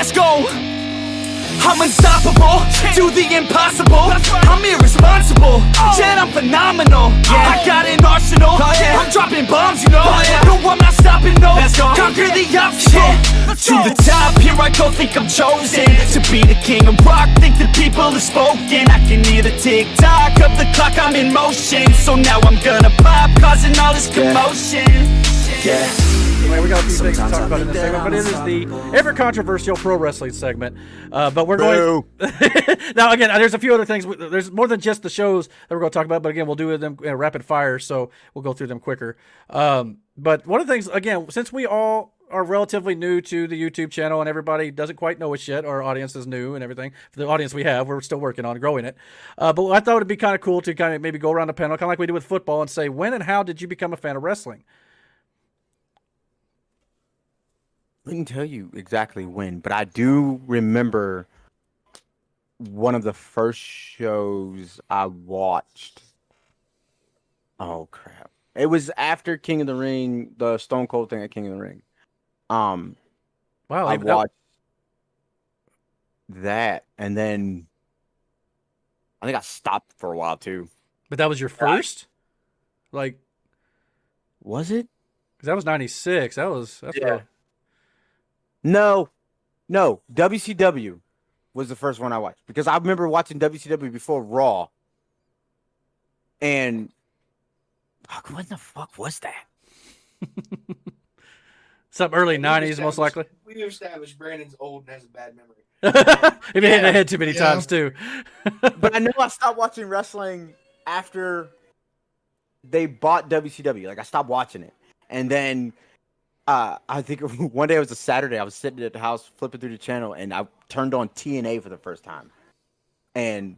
Let's go. I'm unstoppable, do the impossible. I'm irresponsible, yet I'm phenomenal. I got an arsenal, I'm dropping bombs, you know. No, I'm not stopping, no. Conquer the obstacle. To the top, here I go, think I'm chosen to be the king of rock, think the people have spoken. I can hear the tick-tock of the clock, I'm in motion. So now I'm gonna pop, causing all this commotion. Yeah. Anyway, we got a few things to talk about in this segment, but it is the ever controversial pro wrestling segment. But we're going now. Again, there's a few other things. There's more than just the shows that we're going to talk about. But again, we'll do them rapid fire, so we'll go through them quicker. But one of the things, again, since we all are relatively new to the YouTube channel and everybody doesn't quite know us yet, our audience is new and everything. For the audience we have, we're still working on growing it. But I thought it'd be kind of cool to kind of maybe go around the panel, kind of like we did with football, and say when and how did you become a fan of wrestling? I couldn't tell you exactly when, but I do remember one of the first shows I watched. Oh crap! It was after King of the Ring, the Stone Cold thing at King of the Ring. Wow! I watched that, and then I think I stopped for a while too. But that was your first, like, was it? Because that was '96. That's really... No, WCW was the first one I watched because I remember watching WCW before Raw. And what the fuck was that? Some early '90s, most likely. We established Brandon's old and has a bad memory. He been hitting the head too many times too. But I know I stopped watching wrestling after they bought WCW. Like I stopped watching it, and then. I think one day it was a Saturday. I was sitting at the house flipping through the channel, and I turned on TNA for the first time. And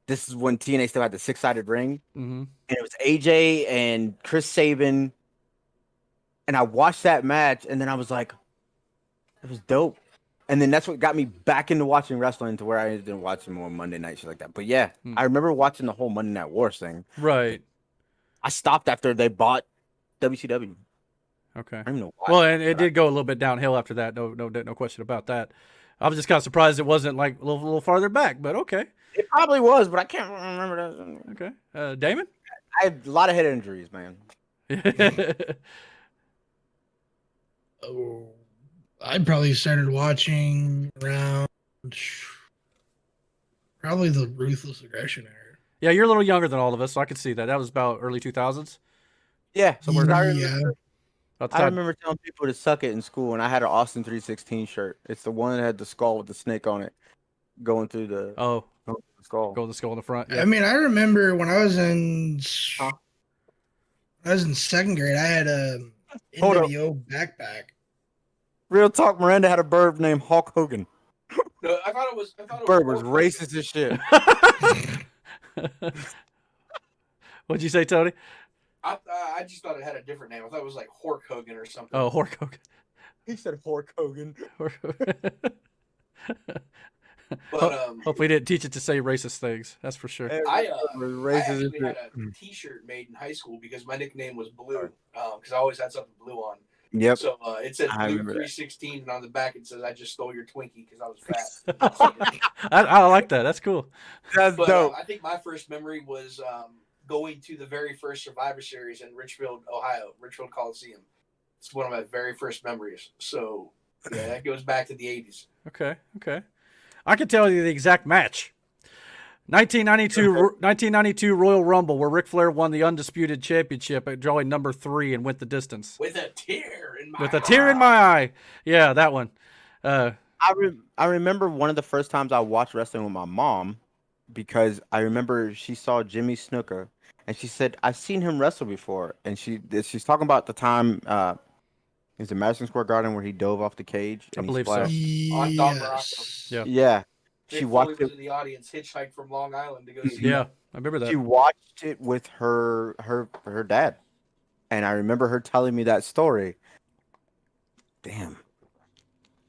this is when TNA still had the 6-sided ring, and it was AJ and Chris Sabin. And I watched that match, and then I was like, "It was dope." And then that's what got me back into watching wrestling, to where I ended up watching more Monday night shit like that. But yeah, I remember watching the whole Monday Night Wars thing. Right. I stopped after they bought WCW. Okay. I don't know why. Well, and it did go a little bit downhill after that. No question about that. I was just kind of surprised it wasn't like a little farther back, but okay. It probably was, but I can't remember that. Okay. Damon? I had a lot of head injuries, man. Oh, I probably started watching around probably the Ruthless Aggression era. Yeah, you're a little younger than all of us, so I could see that. That was about early 2000s. Yeah. Yeah. I remember telling people to suck it in school, and I had an Austin 316 shirt. It's the one that had the skull with the snake on it, going through the skull. Go the skull in the front. Yeah. I mean, I remember when I was in second grade, I had a NWO backpack. Real talk, Miranda had a bird named Hulk Hogan. No, I thought it was. Bird was racist as shit. What'd you say, Tony? I just thought it had a different name. I thought it was like Hork Hogan or something. Oh, Hork Hogan. He said Hork Hogan. But Hopefully, didn't teach it to say racist things. That's for sure. I actually had a T-shirt made in high school because my nickname was Blue. Because I always had something blue on. Yep. So it said Blue 316, and on the back it says I just stole your Twinkie because I was fat. I like that. That's cool. That's dope. I think my first memory was going to the very first Survivor Series in Richfield, Ohio, Richfield Coliseum. It's one of my very first memories. So yeah, that goes back to the 80s. Okay. I can tell you the exact match. 1992 Royal Rumble, where Ric Flair won the Undisputed Championship at drawing number 3 and went the distance. With a tear in my eye. With a tear in my eye. Yeah, that one. I remember one of the first times I watched wrestling with my mom, because I remember she saw Jimmy Snuka, and she said, "I've seen him wrestle before." And she's talking about the time is it Madison Square Garden where he dove off the cage? I believe so. On Don Morocco. Yeah. She watched it in the audience, hitchhiked from Long Island to go see. Yeah, I remember that. She watched it with her dad, and I remember her telling me that story. Damn.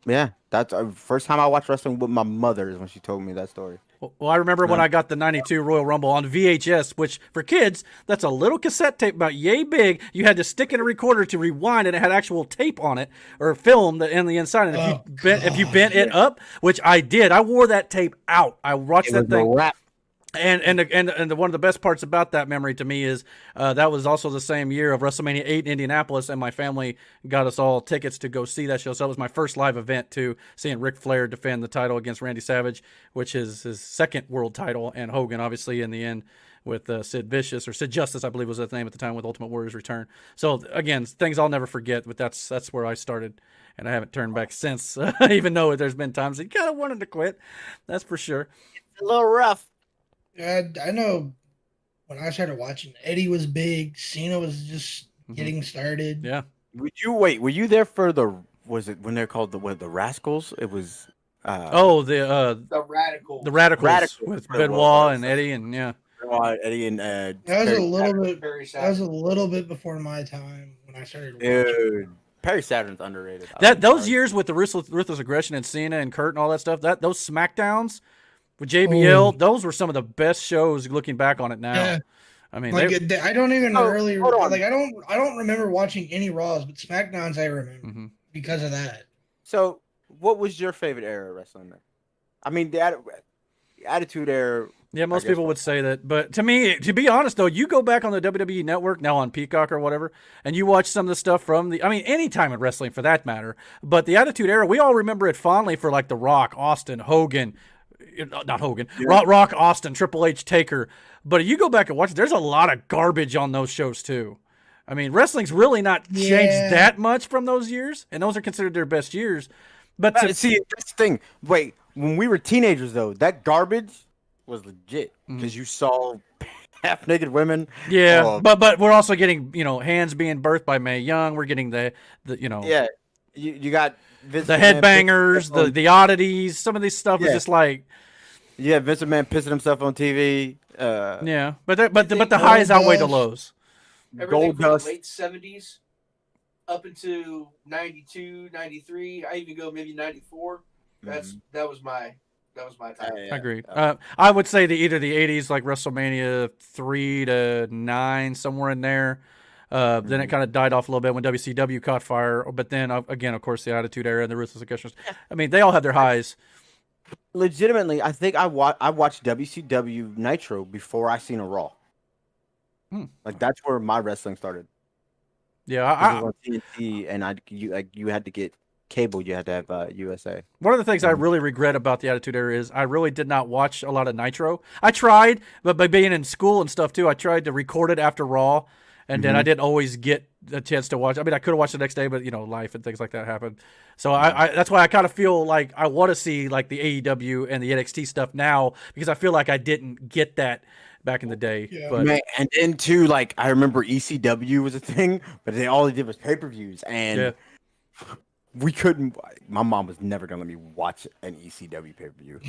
Yeah, that's the first time I watched wrestling with my mother is when she told me that story. Well, I remember when I got the 92 Royal Rumble on VHS, which for kids, that's a little cassette tape about yay big. You had to stick in a recorder to rewind, and it had actual tape on it or film in the inside. And if you bent it up, which I did, I wore that tape out. I watched that thing. And one of the best parts about that memory to me is that was also the same year of WrestleMania 8 in Indianapolis, and my family got us all tickets to go see that show. So that was my first live event, too, seeing Ric Flair defend the title against Randy Savage, which is his second world title, and Hogan, obviously, in the end with Sid Vicious, or Sid Justice, I believe was his name at the time, with Ultimate Warrior's return. So, again, things I'll never forget, but that's where I started, and I haven't turned back since, even though there's been times that you kind of wanted to quit. That's for sure. It's a little rough. I know when I started watching, Eddie was big. Cena was just getting started. Yeah. Were you there for was it when they're called the Rascals? It was The Radicals. The Radicals with Benoit and Eddie, and Eddie and That was Perry a little Saturn. bit. That was a little bit before my time when I started watching. Dude, Perry Saturn's underrated. Those years with the ruthless aggression and Cena and Kurt and all that stuff, those SmackDowns with JBL, those were some of the best shows looking back on it now. Yeah. I mean, like I don't even really hold on. like I don't remember watching any Raws, but SmackDowns I remember because of that. So, what was your favorite era of wrestling then? I mean, the Attitude Era. Yeah, most people would say that. But to me, to be honest, though, you go back on the WWE Network, now on Peacock or whatever, and you watch some of the stuff from any time in wrestling for that matter. But the Attitude Era, we all remember it fondly for like The Rock, Austin, Hogan. Not Hogan. Yeah. Rock, Austin, Triple H, Taker. But you go back and watch it, there's a lot of garbage on those shows, too. I mean, wrestling's really not changed that much from those years, and those are considered their best years. But see, that's the thing. Wait, when we were teenagers, though, that garbage was legit because you saw half-naked women. Yeah, but we're also getting hands being birthed by Mae Young. We're getting the yeah, you got Vince the headbangers, the oddities. Some of this stuff is just like Vince McMahon pissing himself on TV. But the highs outweigh the lows. Everything from the late 70s up into 92, 93. I even go maybe 94. That was my time. I agree. I would say either the 80s, like WrestleMania 3 to 9, somewhere in there. Then it kind of died off a little bit when WCW caught fire. But then, again, of course, the Attitude Era and the Ruthless Aggression. I mean, they all had their highs. Legitimately, I think I watched WCW Nitro before I seen a Raw. Like, that's where my wrestling started. Yeah, I was on TNT, and you had to get cable. You had to have USA. One of the things I really regret about the Attitude Era is I really did not watch a lot of Nitro. I tried, but by being in school and stuff too, I tried to record it after Raw, and then I didn't always get a chance to watch. I mean, I could have watched the next day, but life and things like that happened. So I that's why I kind of feel like I want to see like the AEW and the NXT stuff now, because I feel like I didn't get that back in the day. Yeah. But Man, and then too, like, I remember ECW was a thing, but all they did was pay-per-views, and we couldn't. My mom was never gonna let me watch an ECW pay-per-view.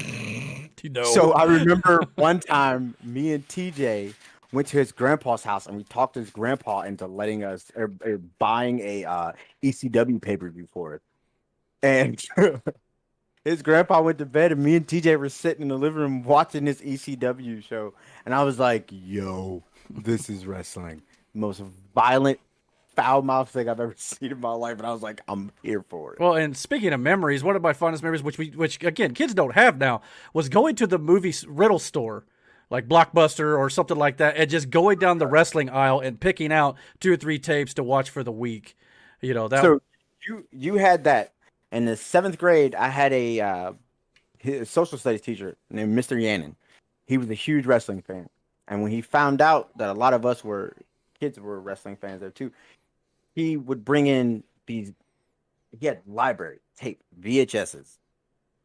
So I remember one time, me and TJ went to his grandpa's house, and we talked his grandpa into letting us buying a ECW pay-per-view for it. And his grandpa went to bed, and me and TJ were sitting in the living room watching this ECW show. And I was like, yo, this is wrestling. The most violent, foul-mouthed thing I've ever seen in my life. And I was like, I'm here for it. Well, and speaking of memories, one of my fondest memories, which again, kids don't have now, was going to the movie rental store, like Blockbuster or something like that, and just going down the wrestling aisle and picking out 2 or 3 tapes to watch for the week. So you had that. In the 7th grade, I had a social studies teacher named Mr. Yannon. He was a huge wrestling fan. And when he found out that a lot of kids were wrestling fans there too, he would bring in he had library tape, VHSs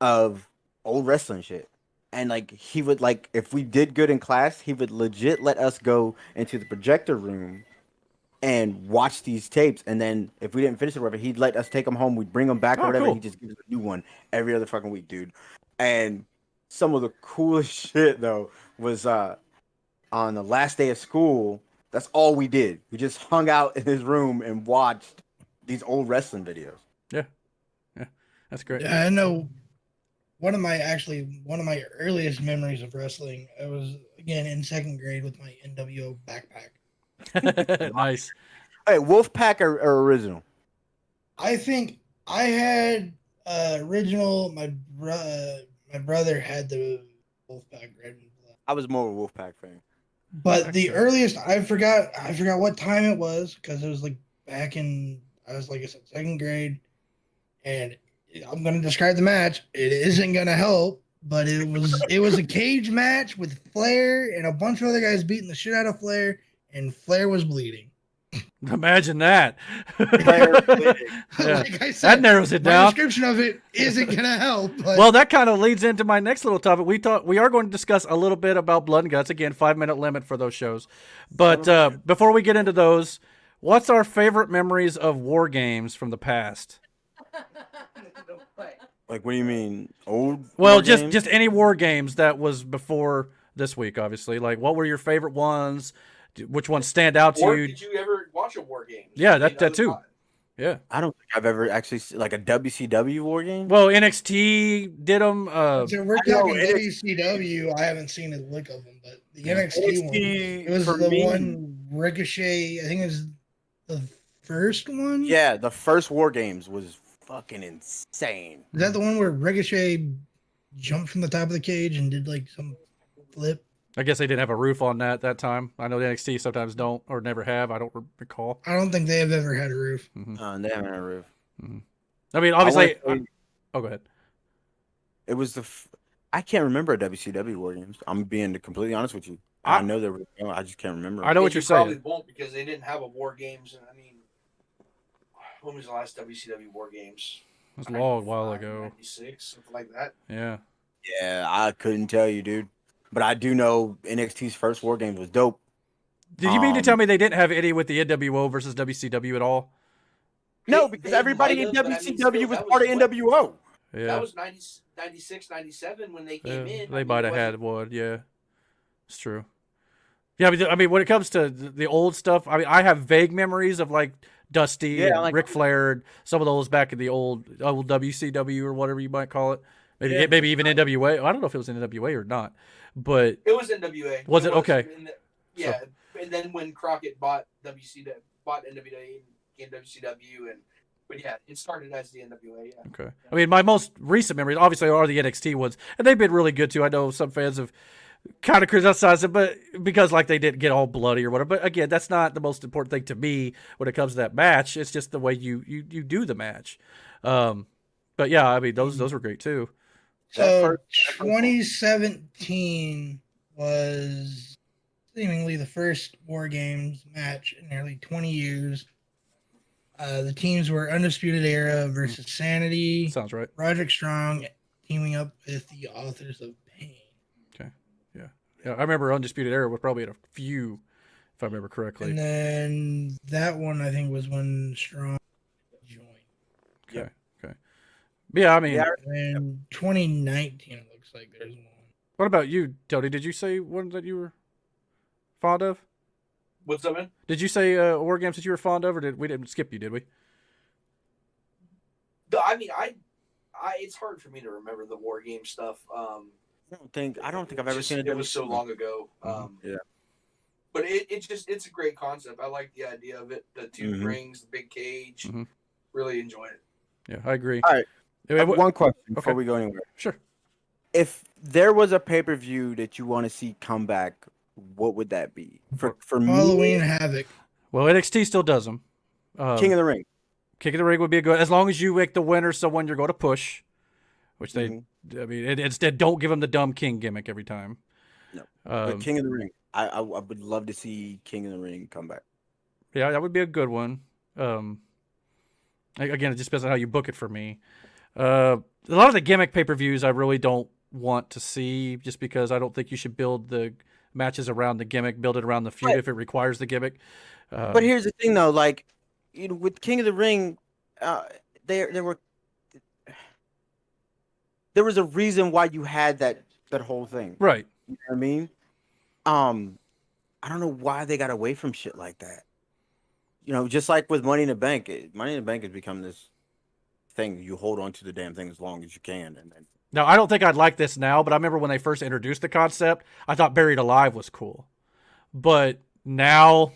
of old wrestling shit. And like, he would, like, if we did good in class, he would legit let us go into the projector room and watch these tapes, and then if we didn't finish it or whatever, he'd let us take them home. We'd bring them back or whatever. Cool. He just gives us a new one every other fucking week, dude. And some of the coolest shit though was on the last day of school. That's all we did. We just hung out in his room and watched these old wrestling videos. Yeah, that's great. Yeah, I know. one of my earliest memories of wrestling. I was again in second grade with my NWO backpack. Nice. Hey, Wolfpack or original? I think I had original. My brother had the Wolfpack red and black. I was more of a Wolfpack fan. But the earliest I forgot what time it was because it was like back in I was like I said second grade, and I'm gonna describe the match. It isn't gonna help, but it was a cage match with Flair and a bunch of other guys beating the shit out of Flair, and Flair was bleeding. Imagine that. Flair bleeding. Yeah. Like I said, That narrows it my down. description of it isn't gonna help. But Well, that kind of leads into my next little topic. We are going to discuss a little bit about Blood and Guts. Again, 5-minute limit for those shows. But before we get into those, what's our favorite memories of war games from the past? Like, what do you mean? Old? Well, war games? just any war games that was before this week, obviously. Like, what were your favorite ones? Which ones stand out to Or you? did you ever watch a war game? Yeah, I mean, that too. Yeah. I don't think I've ever actually like a WCW war game. Well, NXT did them. so we're I know, talking it WCW. I haven't seen a lick of them, but the NXT one. NXT It was for the me- one Ricochet. I think it was the first one. Yeah, the first war games was fucking insane. Is that the one where Ricochet jumped from the top of the cage and did like some flip? I guess they didn't have a roof on that time. I know the NXT sometimes don't or never have. I don't recall. I don't think they have ever had a roof. And they haven't had a roof. I mean, obviously. I wanna say Oh, go ahead. it was I can't remember WCW war games. I'm being completely honest with you. I know there were. I just can't remember. I know what You you're probably saying. won't because they didn't have a war games. And I mean, when was the last WCW war games? It was a long while 95, ago. 96, something like that. Yeah. Yeah, I couldn't tell you, dude. But I do know NXT's first war games was dope. Did you mean to tell me they didn't have any with the NWO versus WCW at all? No, They- because they everybody might in have, but I mean, WCW still, was that part of was NWO. Yeah. That was 96, 97 when they came in. They might have had one. Yeah. It's true. Yeah, I mean, when it comes to the old stuff, I mean, I have vague memories of like Dusty Yeah, and like- Ric Flair, and some of those back in the old WCW or whatever you might call it. Maybe Yeah. maybe even NWA. I don't know if it was NWA or not, but It was NWA. Was it? Okay. Yeah, and then when Crockett bought NWA and became WCW, but yeah, it started as the NWA. Yeah. okay. I mean, my most recent memories obviously are the NXT ones, and they've been really good too. I know some fans have kind of criticized it, but because like they didn't get all bloody or whatever. But again, that's not the most important thing to me when it comes to that match. It's just the way you do the match. But yeah, I mean those were great too. So 2017 was seemingly the first War Games match in nearly 20 years. The teams were Undisputed Era versus Sanity. Sounds right. Roderick Strong teaming up with the Authors of Pain. Okay. Yeah. Yeah. I remember Undisputed Era was probably at a few, if I remember correctly. And then that one, I think, was when Strong joined. Okay. Okay. Yeah, I mean, Yeah. And 2019, it looks like there's one. what about you, Tony? Did you say one that you were fond of? What's up, man? Did you say war games that you were fond of, or we didn't skip you? Did we? I mean, I it's hard for me to remember the war game stuff. I don't think I've ever seen It was so long ago. Yeah. But it's a great concept. I like the idea of it. The two Mhm. rings, the big cage. Mhm. Really enjoy it. Yeah, I agree. All right. I have Wait, one question before okay. we go anywhere. Sure. If there was a pay-per-view that you want to see come back, what would that be? For Halloween me, Havoc. Well, NXT still does them. King of the Ring. Kick of the Ring would be a good, as long as you make the winner someone you're going to push, which they, Mhm. I mean, instead don't give them the dumb King gimmick every time. No. But Um, King of the Ring. I would love to see King of the Ring come back. yeah, that would be a good one. Again, it just depends on how you book it for me. A lot of the gimmick pay-per-views I really don't want to see, just because I don't think you should build the matches around the gimmick, build it around the feud Right. if it requires the gimmick. But here's the thing, though. Like, with King of the Ring, there was a reason why you had that whole thing. Right. You know what I mean? I don't know why they got away from shit like that. You know, just like with Money in the Bank. Money in the Bank has become this thing. You hold on to the damn thing as long as you can, and then Now, I don't think I'd like this now, but I remember when they first introduced the concept, I thought Buried Alive was cool. But now,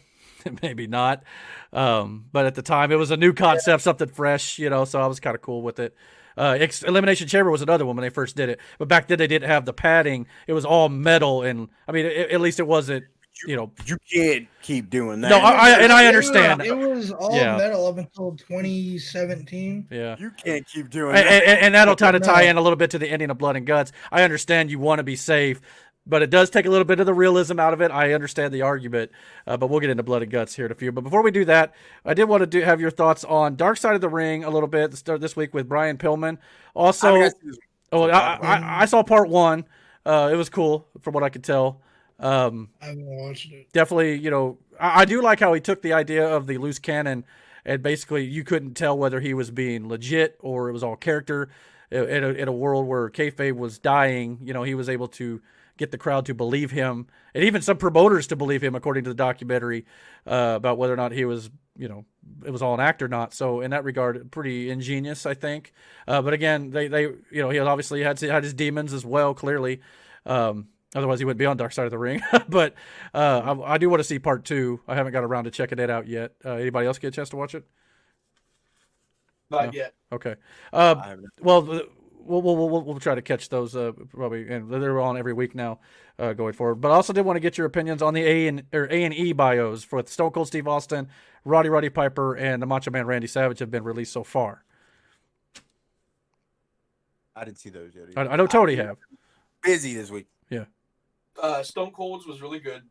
maybe not. But at the time, it was a new concept, something fresh, so I was kind of cool with it. Elimination Chamber was another one when they first did it. But back then, they didn't have the padding. It was all metal. And, I mean, at least it wasn't, You can't keep doing that. No, I understand. It was all metal up until 2017. Yeah. You can't keep doing that. And that'll kind of tie in a little bit to the ending of Blood and Guts. I understand you want to be safe, but it does take a little bit of the realism out of it. I understand the argument, but we'll get into Blood and Guts here in a few. But before we do that, I did want to have your thoughts on Dark Side of the Ring a little bit to start this week with Brian Pillman. Also, I saw part 1. It was cool from what I could tell. I haven't watched it. Definitely, I do like how he took the idea of the loose cannon and basically you couldn't tell whether he was being legit or it was all character. In a world where kayfabe was dying, he was able to get the crowd to believe him and even some promoters to believe him, according to the documentary, about whether or not he was, it was all an act or not. So in that regard, pretty ingenious, I think. But again, they he obviously had his demons as well, clearly. Otherwise, he wouldn't be on Dark Side of the Ring. But I do want to see part 2. I haven't got around to checking it out yet. Anybody else get a chance to watch it? Not yet. Okay. Well, we'll try to catch those probably, and they're on every week now going forward. But I also did want to get your opinions on the A&E bios for Stone Cold Steve Austin, Roddy Piper, and the Macho Man Randy Savage have been released so far. I didn't see those yet. I know Tony have. Busy this week. Yeah. Stone Cold's was really good.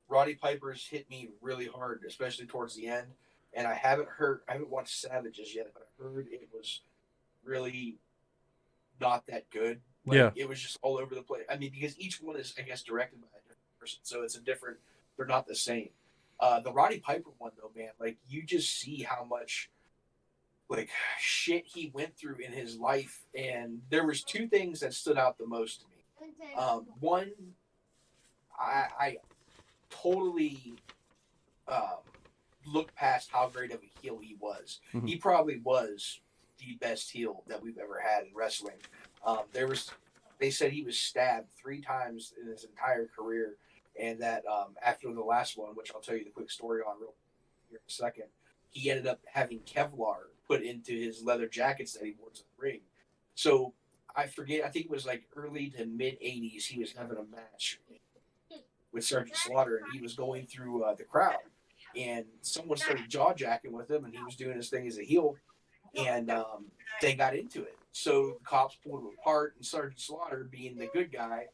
Roddy Piper's hit me really hard, especially towards the end. And I haven't watched Savages yet, but I heard it was really not that good. It was just all over the place. I mean, because each one is, I guess, directed by a different person, so it's they're not the same. The Roddy Piper one, though, man, you just see how much shit he went through in his life, and there was 2 things that stood out the most to me. One, I totally look past how great of a heel he was. Mm-hmm. He probably was the best heel that we've ever had in wrestling. They said he was stabbed 3 times in his entire career, and that after the last one, which I'll tell you the quick story on real here in a second, he ended up having Kevlar put into his leather jackets that he wore to the ring. So I think it was early to mid 80s, he was having a match with Sergeant Slaughter, and he was going through the crowd, and someone started jaw-jacking with him, and he was doing his thing as a heel, and they got into it. So the cops pulled him apart, and Sergeant Slaughter, being the good guy,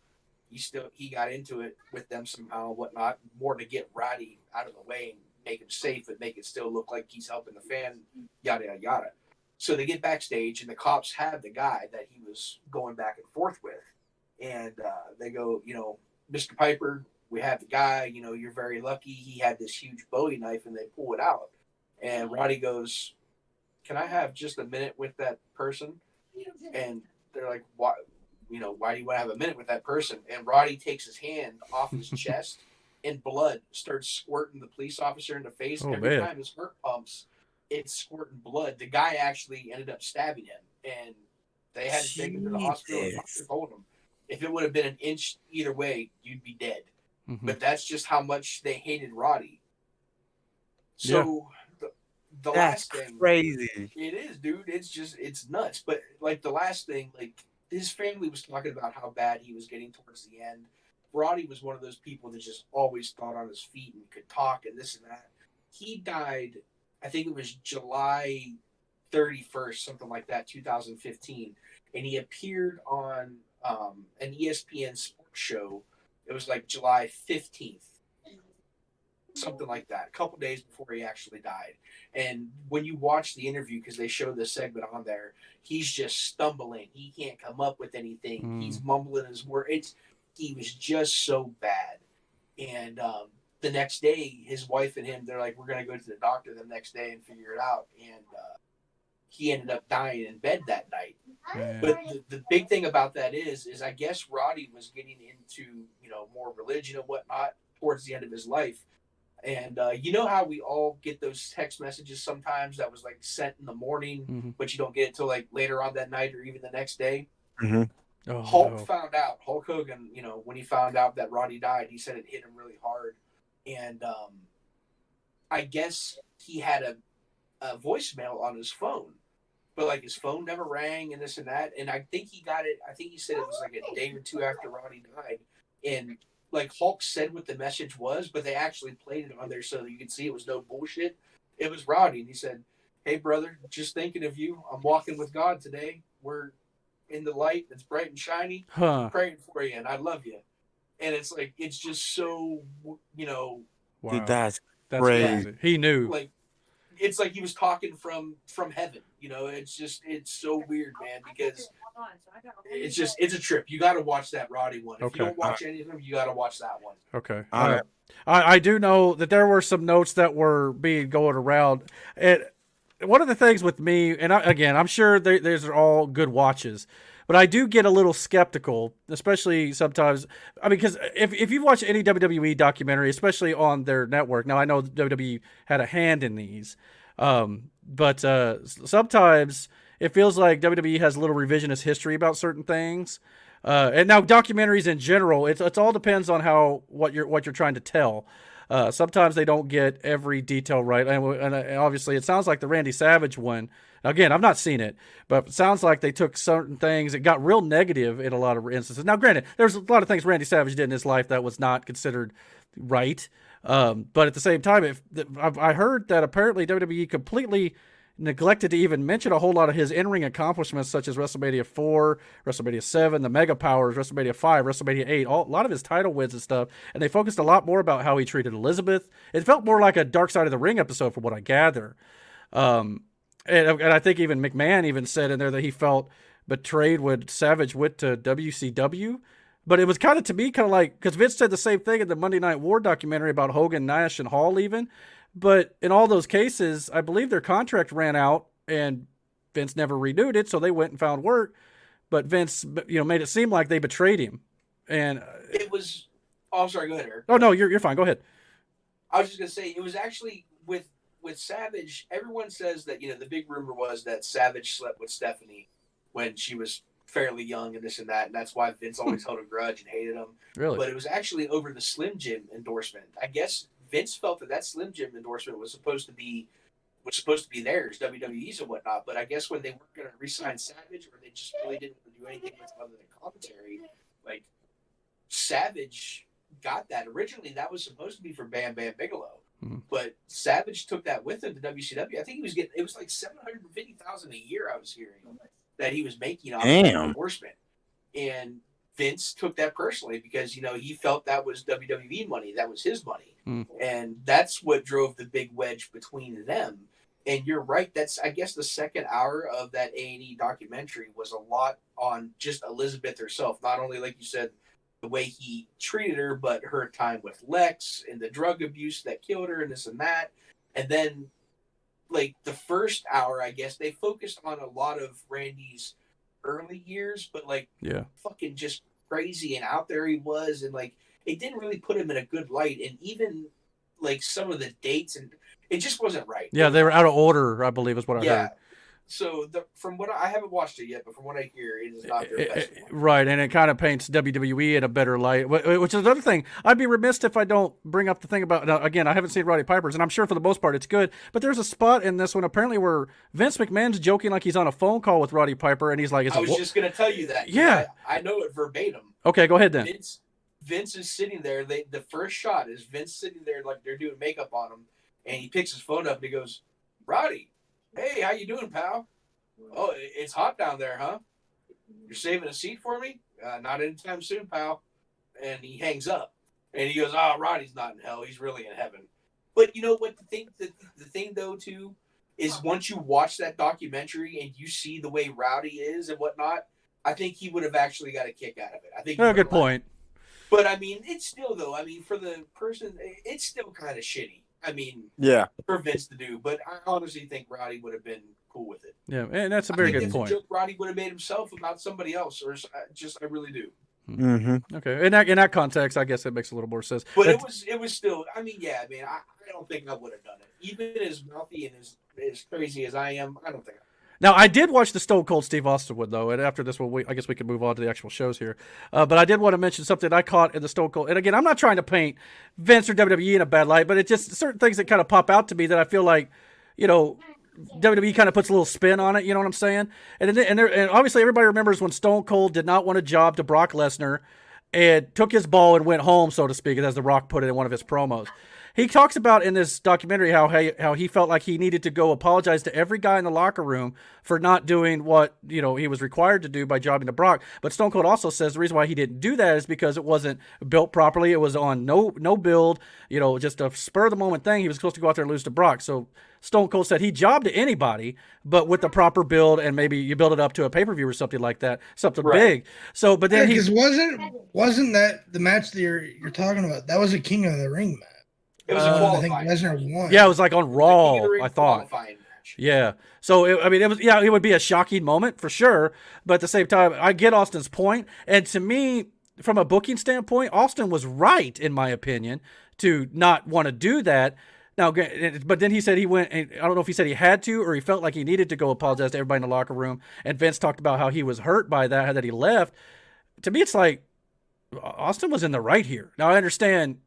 he got into it with them somehow, whatnot, more to get Roddy out of the way and make him safe, but make it still look like he's helping the fan, yada, yada, yada. So they get backstage, and the cops have the guy that he was going back and forth with. And they go, Mr. Piper, we have the guy, you're very lucky. He had this huge Bowie knife, and they pull it out. And Roddy goes, can I have just a minute with that person? And they're like, why do you want to have a minute with that person? And Roddy takes his hand off his chest, and blood starts squirting the police officer in the face. Every time his heart pumps, it's squirting blood. The guy actually ended up stabbing him, and they had to take him to the hospital. And the doctor told him, if it would have been an inch either way, you'd be dead. Mm-hmm. But that's just how much they hated Roddy. So the last thing, crazy. It is, dude. It's nuts. But the last thing, his family was talking about how bad he was getting towards the end. Roddy was one of those people that just always thought on his feet and could talk and this and that. He died, I think it was July 31st, something like that, 2015. And he appeared on an ESPN sports show. It was July 15th, something like that, a couple days before he actually died. And when you watch the interview, because they show this segment on there, he's just stumbling. He can't come up with anything. He's mumbling his words. He was just so bad. And the next day, his wife and him, they're like, we're going to go to the doctor the next day and figure it out. And he ended up dying in bed that night. Man. But the big thing about that is I guess Roddy was getting into, more religion and whatnot towards the end of his life. And you know how we all get those text messages sometimes that was sent in the morning, but you don't get it till later on that night or even the next day? Mm-hmm. Oh, Hulk no. found out. Hulk Hogan, when he found out that Roddy died, he said it hit him really hard, and I guess he had a voicemail on his phone, but like his phone never rang and this and that. And I think he got it. I think he said it was like a day or two after Roddy died, and like Hulk said what the message was, but they actually played it on there so that you could see it was no bullshit. It was Roddy, and he said, "Hey brother, just thinking of you. I'm walking with God today. We're in the light. It's bright and shiny. Huh. Praying for you, and I love you." And it's like it's just so Wow. Dude, that's That's crazy. crazy. He knew. like it's like he was talking from heaven. It's so weird, man, because it's a trip. You got to watch that Roddy one. If Okay. you don't watch any of them, you got to watch that one. Okay. All right. I do know that there were some notes that were being going around. And one of the things with me, and again, I'm sure these are all good watches, but I do get a little skeptical, especially sometimes. I mean, because if you watch any WWE documentary, especially on their network, now I know WWE had a hand in these, but sometimes it feels like WWE has a little revisionist history about certain things. And now documentaries in general, it's all depends on what you're trying to tell. Sometimes they don't get every detail right, and obviously it sounds like the Randy Savage one. Again, I've not seen it, but it sounds like they took certain things. It got real negative in a lot of instances. Now, granted, there's a lot of things Randy Savage did in his life that was not considered right, but at the same time, I heard that apparently WWE completely neglected to even mention a whole lot of his in-ring accomplishments, such as WrestleMania 4, WrestleMania 7, the Mega Powers, WrestleMania 5, WrestleMania 8, a lot of his title wins and stuff. And they focused a lot more about how he treated Elizabeth. It felt more like a Dark Side of the Ring episode, from what I gather. And I think even McMahon even said in there that he felt betrayed when Savage went to WCW. But it was kind of, to me, kind of like, because Vince said the same thing in the Monday Night War documentary about Hogan, Nash, and Hall even. But in all those cases, I believe their contract ran out and Vince never renewed it, so they went and found work. But Vince, made it seem like they betrayed him. And It was. Oh, I'm sorry. Go ahead, Eric. oh no, you're fine. Go ahead. I was just gonna say it was actually with Savage. Everyone says that the big rumor was that Savage slept with Stephanie when she was fairly young and this and that, and that's why Vince always held a grudge and hated him. Really? But it was actually over the Slim Jim endorsement. I guess Vince felt that Slim Jim endorsement was supposed to be theirs, WWE's and whatnot. But I guess when they weren't going to re-sign Savage, or they just really didn't want to do anything with other than commentary, like Savage got that. Originally, that was supposed to be for Bam Bam Bigelow, but Savage took that with him to WCW. I think he was getting, it was like $750,000 a year. I was hearing that he was making off the endorsement, and Vince took that personally because he felt that was WWE money, that was his money, and that's what drove the big wedge between them. And you're right, that's, I guess, the second hour of that A&E documentary was a lot on just Elizabeth herself. Not only, like you said, the way he treated her, but her time with Lex and the drug abuse that killed her and this and that. And then, like, the first hour, I guess, they focused on a lot of Randy's early years, but, like, fucking just crazy and out there he was. And, like, it didn't really put him in a good light. And even, like, some of the dates, and it just wasn't right. Yeah, they were out of order, I believe is what I heard. So from what I haven't watched it yet, but from what I hear, it is not their best one. Right, and it kind of paints WWE in a better light, which is another thing. I'd be remiss if I don't bring up the thing about, now, again, I haven't seen Roddy Piper's, and I'm sure for the most part it's good, but there's a spot in this one apparently where Vince McMahon's joking like he's on a phone call with Roddy Piper, and he's like, I was just going to tell you that. Yeah. I know it verbatim. Okay, go ahead then. Vince is sitting there. The first shot is Vince sitting there like they're doing makeup on him, and he picks his phone up and he goes, "Roddy, hey, how you doing, pal? Oh, it's hot down there, huh? You're saving a seat for me? Not anytime soon, pal." And he hangs up. And he goes, "Oh, Roddy's not in hell. He's really in heaven." But you know what? The thing though too is once you watch that documentary and you see the way Rowdy is and whatnot, I think he would have actually got a kick out of it. I think. Oh, good point. But I mean, it's still though. I mean, for the person, it's still kind of shitty. I mean, for Vince to do. But I honestly think Rowdy would have been cool with it. Yeah, and that's a very good point. A joke Roddy would have made himself about somebody else, or I really do. Mm-hmm. Okay, in that context, I guess it makes a little more sense. But it was still. I mean, yeah. I mean, I don't think I would have done it, even as mouthy and as crazy as I am. I don't think. Now, I did watch the Stone Cold Steve Austin one, though, and after this one, I guess we can move on to the actual shows here. But I did want to mention something I caught in the Stone Cold. And again, I'm not trying to paint Vince or WWE in a bad light, but it's just certain things that kind of pop out to me that I feel like, WWE kind of puts a little spin on it, you know what I'm saying? And obviously everybody remembers when Stone Cold did not want a job to Brock Lesnar and took his ball and went home, so to speak, as The Rock put it in one of his promos. He talks about in this documentary how he felt like he needed to go apologize to every guy in the locker room for not doing what he was required to do by jobbing to Brock. But Stone Cold also says the reason why he didn't do that is because it wasn't built properly. It was on no build, just a spur of the moment thing. He was supposed to go out there and lose to Brock. So Stone Cold said he jobbed to anybody, but with the proper build, and maybe you build it up to a pay-per-view or something like that, something big. So, but then because wasn't that the match that you're talking about? That was a King of the Ring match. It was a qualifying. I think Lesnar won. Yeah, it was like on Raw, I thought. Match. Yeah. So, it would be a shocking moment for sure. But at the same time, I get Austin's point. And to me, from a booking standpoint, Austin was right, in my opinion, to not want to do that. Now, but then he said he went, and I don't know if he said he had to or he felt like he needed to go apologize to everybody in the locker room. And Vince talked about how he was hurt by that he left. To me, it's like Austin was in the right here. Now, I understand,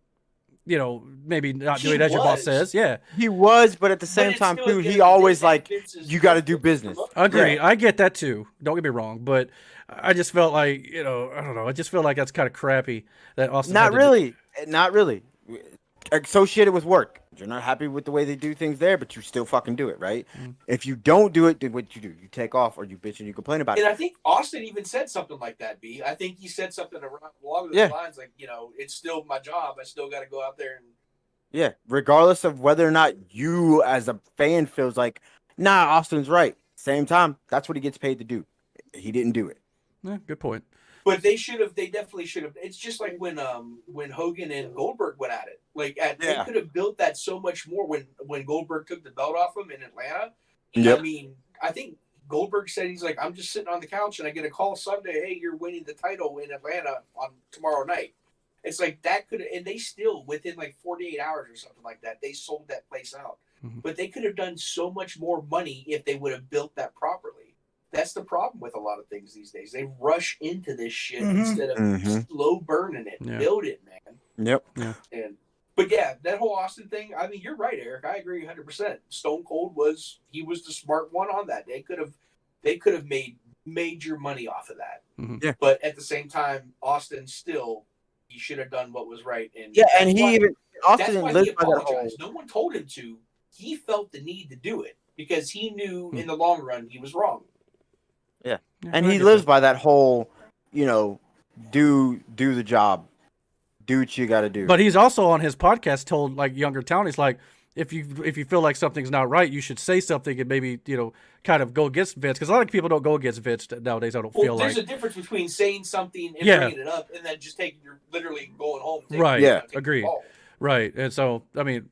maybe not do it as your boss says. Yeah. He was, but at the same time, too, he always you got to do business. Agreed. Yeah. I get that, too. Don't get me wrong. But I just felt like, I don't know. I just feel like that's kind of crappy that Austin. Not really. Associated with work. You're not happy with the way they do things there, but you still fucking do it, right? Mm-hmm. If you don't do it, then what you do? You take off or you bitch and you complain about it. And I think Austin even said something like that, B. I think he said something along those lines like, it's still my job. I still got to go out there and... Yeah, regardless of whether or not you as a fan feels like, nah, Austin's right. Same time, that's what he gets paid to do. He didn't do it. Yeah, good point. But they definitely should have. It's just like when Hogan and Goldberg went at it. They could have built that so much more when Goldberg took the belt off him in Atlanta. Yep. I mean, I think Goldberg said he's like, I'm just sitting on the couch and I get a call Sunday, hey, you're winning the title in Atlanta on tomorrow night. It's like that could, and they still within like 48 hours or something like that, they sold that place out. Mm-hmm. But they could have done so much more money if they would have built that properly. That's the problem with a lot of things these days. They rush into this shit instead of slow burning it, build it, man. Yep. Yeah. But yeah, that whole Austin thing. I mean, you're right, Eric. I agree 100%. Stone Cold was the smart one on that. They could have made major money off of that. Mm-hmm. Yeah. But at the same time, Austin still he should have done what was right. And Austin lived by that whole. No one told him to. He felt the need to do it because he knew in the long run he was wrong. Yeah, and he lives by that whole, do the job, do what you got to do. But he's also on his podcast told like younger talent, he's like, if you feel like something's not right, you should say something and maybe kind of go against Vince, because a lot of people don't go against Vince nowadays. I don't feel like there's a difference between saying something and bringing it up and then just you're literally going home. Right. Yeah. Agreed. Right. And so I mean.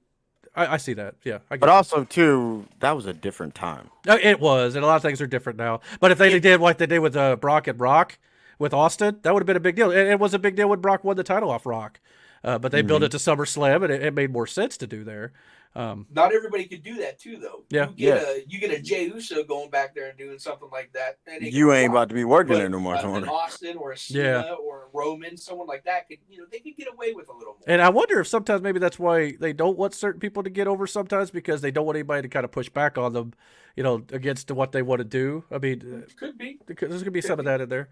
I see that, yeah. But also, too, that was a different time. It was, and a lot of things are different now. But if they did what they did with Brock and Rock with Austin, that would have been a big deal. It was a big deal when Brock won the title off Rock. But they built it to SummerSlam, and it made more sense to do there. Not everybody could do that, too, though. Yeah. You get a Jey Uso going back there and doing something like that. And you ain't about to be working there no more. An Austin or a Cena or a Roman, someone like that, they could get away with a little more. And I wonder if sometimes maybe that's why they don't want certain people to get over sometimes, because they don't want anybody to kind of push back on them, against what they want to do. I mean, could be. There's going to be some of that in there.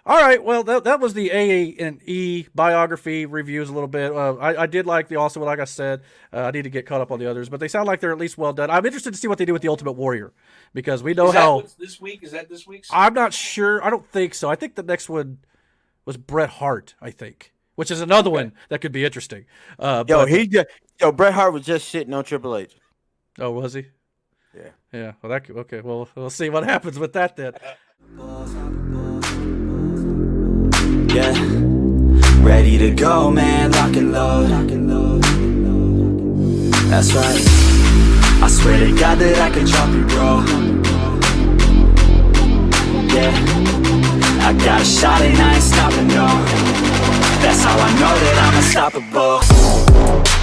All right, well, that was the A&E biography reviews a little bit. I did like the awesome one, like I said. I need to get caught up on the others, but they sound like they're at least well done. I'm interested to see what they do with the Ultimate Warrior, because we know how... this week? Is that this week's? I'm not sure. I don't think so. I think the next one was Bret Hart, I think, which is another one that could be interesting. Bret Hart was just shitting on Triple H. Oh, was he? Yeah. Yeah. Well, okay. Well, we'll see what happens with that then. Yeah, ready to go, man, lock and load. That's right, I swear to God that I can drop it, bro. Yeah, I got a shot and I ain't stopping, no. That's how I know that I'm unstoppable.